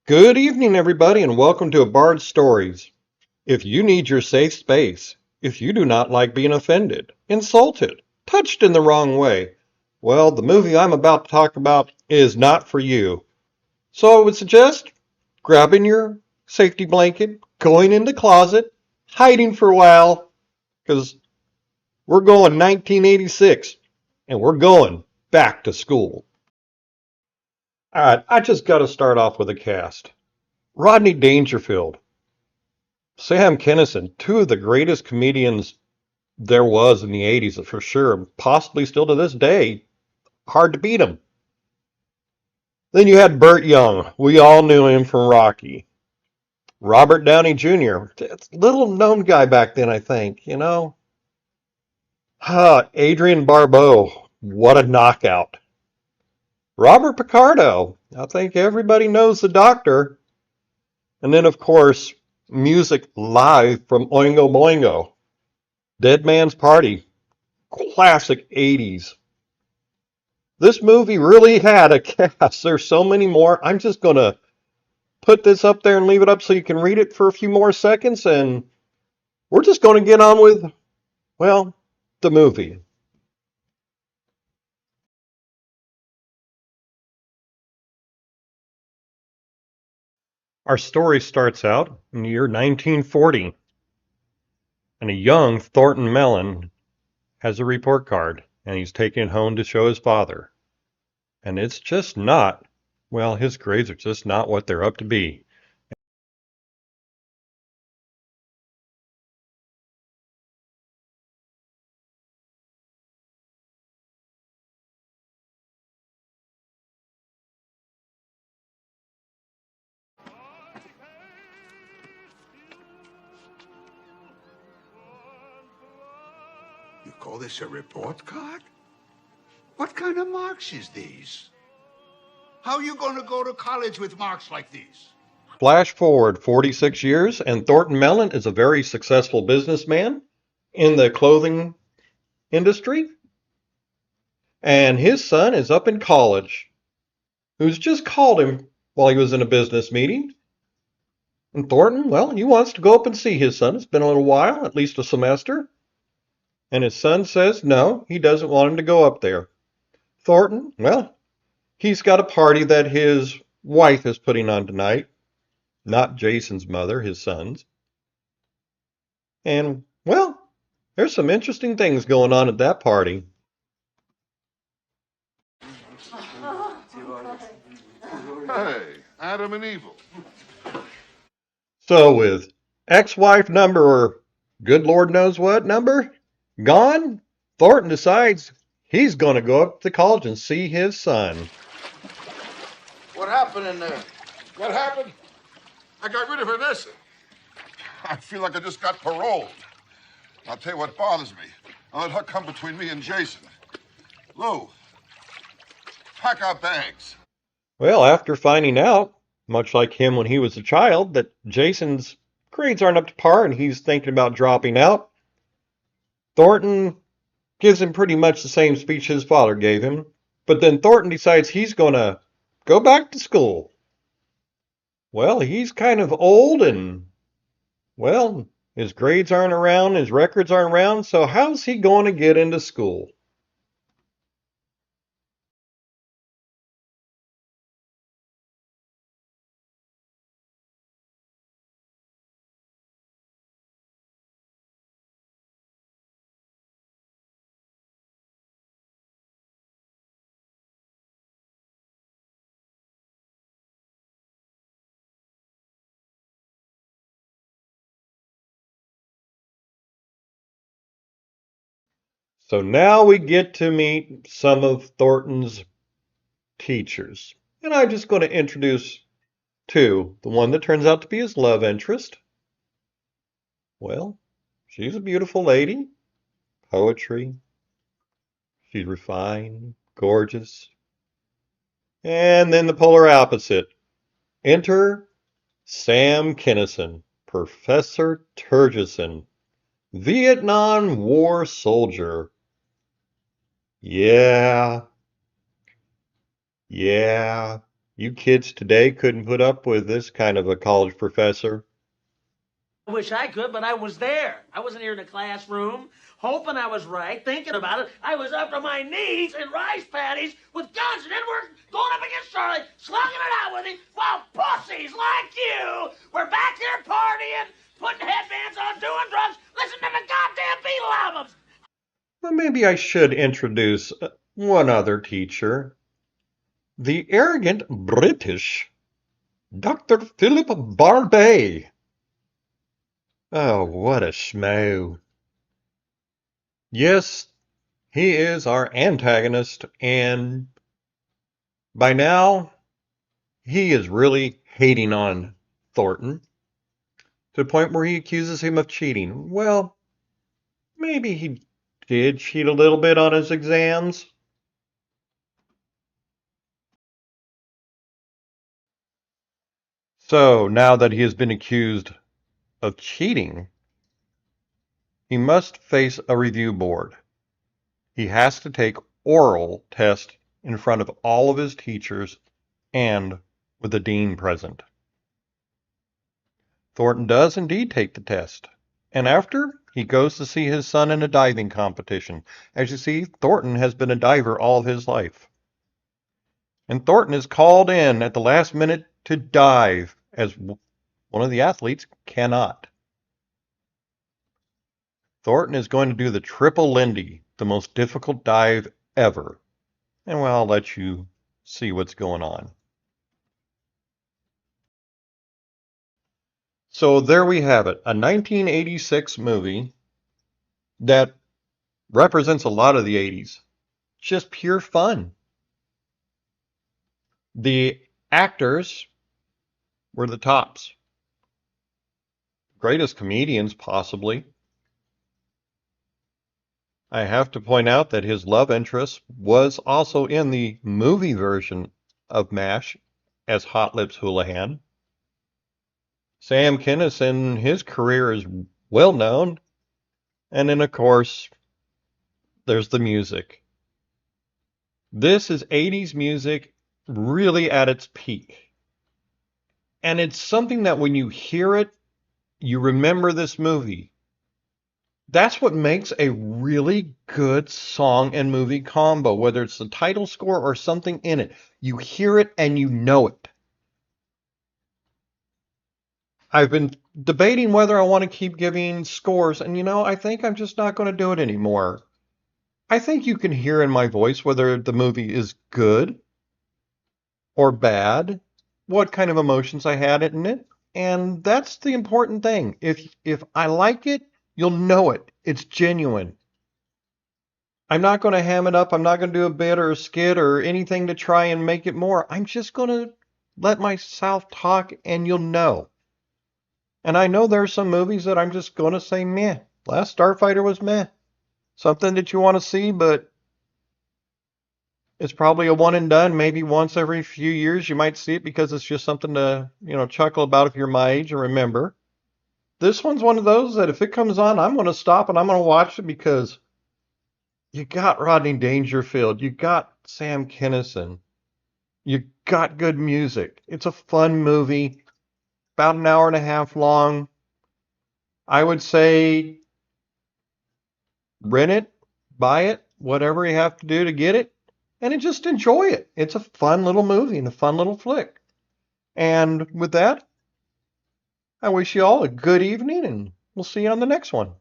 Good evening, everybody, and welcome to A Bard's Stories. If you need your safe space, if you do not like being offended, insulted, touched in the wrong way, well, the movie I'm about to talk about is not for you. So I would suggest grabbing your safety blanket, going in the closet, hiding for a while, because we're going 1986, and we're going back to school. All right, I just got to start off with a cast. Rodney Dangerfield, Sam Kinison, two of the greatest comedians there was in the 80s for sure, possibly still to this day. Hard to beat them. Then you had Burt Young. We all knew him from Rocky. Robert Downey Jr., little known guy back then, I think, you know. Adrian Barbeau, what a knockout. Robert Picardo, I think everybody knows the doctor. And then, of course, music live from Oingo Boingo. Dead Man's Party, classic 80s. This movie really had a cast. There's so many more. I'm just going to put this up there and leave it up so you can read it for a few more seconds. And we're just going to get on with, well, the movie. Our story starts out in the year 1940. And a young Thornton Mellon has a report card. And he's taking it home to show his father. And it's just not, well, his grades are just not what they're up to be. You call this a report card? What kind of marks is these? How you going to go to college with marks like these? Flash forward 46 years, and Thornton Mellon is a very successful businessman in the clothing industry. And his son is up in college, who's just called him while he was in a business meeting. And Thornton, well, he wants to go up and see his son. It's been a little while, at least a semester. And his son says no, he doesn't want him to go up there. Thornton, well, he's got a party that his wife is putting on tonight, not Jason's mother, his son's. And, well, there's some interesting things going on at that party. Hey, Adam and Evil. So, with ex wife number, or good Lord knows what number, gone, Thornton decides he's going to go up to college and see his son. What happened in there? What happened? I got rid of Vanessa. I feel like I just got paroled. I'll tell you what bothers me. I'll let her come between me and Jason. Lou, pack our bags. Well, after finding out, much like him when he was a child, that Jason's grades aren't up to par and he's thinking about dropping out, Thornton gives him pretty much the same speech his father gave him. But then Thornton decides he's going to go back to school. Well, he's kind of old and, well, his grades aren't around, his records aren't around, so how's he going to get into school? So now we get to meet some of Thornton's teachers. And I'm just going to introduce two. The one that turns out to be his love interest. Well, she's a beautiful lady. Poetry. She's refined, gorgeous. And then the polar opposite. Enter Sam Kinison, Professor Turgison, Vietnam War soldier. Yeah, yeah, You kids today couldn't put up with this kind of a college professor. I wish I could, but I was there. I wasn't here in the classroom, hoping I was right, thinking about it. I was up to my knees in rice paddies with guns, and then we're going up against Charlie, slugging it out with him, while pussies like you were back here partying, putting headbands on, doing drugs, listening to the goddamn Beatle albums. Well, maybe I should introduce one other teacher. The arrogant British Dr. Philip Barbet. Oh, what a schmo. Yes, he is our antagonist, and by now, he is really hating on Thornton to the point where he accuses him of cheating. Well, maybe he did cheat a little bit on his exams. So now that he has been accused of cheating, he must face a review board. He has to take oral test in front of all of his teachers and with the dean present. Thornton does indeed take the test, and after, he goes to see his son in a diving competition. As you see, Thornton has been a diver all of his life. And Thornton is called in at the last minute to dive, as one of the athletes cannot. Thornton is going to do the triple Lindy, the most difficult dive ever. And well, I'll let you see what's going on. So there we have it, a 1986 movie that represents a lot of the 80s. Just pure fun. The actors were the tops. Greatest comedians, possibly. I have to point out that his love interest was also in the movie version of MASH as Hot Lips Houlihan. Sam Kinison, his career is well known. And then, of course, there's the music. This is 80s music really at its peak. And it's something that when you hear it, you remember this movie. That's what makes a really good song and movie combo, whether it's the title score or something in it. You hear it and you know it. I've been debating whether I want to keep giving scores, and I think I'm just not going to do it anymore. I think you can hear in my voice whether the movie is good or bad, what kind of emotions I had in it, and that's the important thing. If I like it, you'll know it. It's genuine. I'm not going to ham it up. I'm not going to do a bit or a skit or anything to try and make it more. I'm just going to let myself talk and you'll know. And I know there are some movies that I'm just going to say meh. Last Starfighter was meh. Something that you want to see, but it's probably a one and done. Maybe once every few years you might see it because it's just something to, chuckle about if you're my age and remember. This one's one of those that if it comes on, I'm going to stop and I'm going to watch it because you got Rodney Dangerfield, you got Sam Kinison, you got good music. It's a fun movie, about an hour and a half long. I would say rent it, buy it, whatever you have to do to get it, and just enjoy it. It's a fun little movie and a fun little flick. And with that, I wish you all a good evening, and we'll see you on the next one.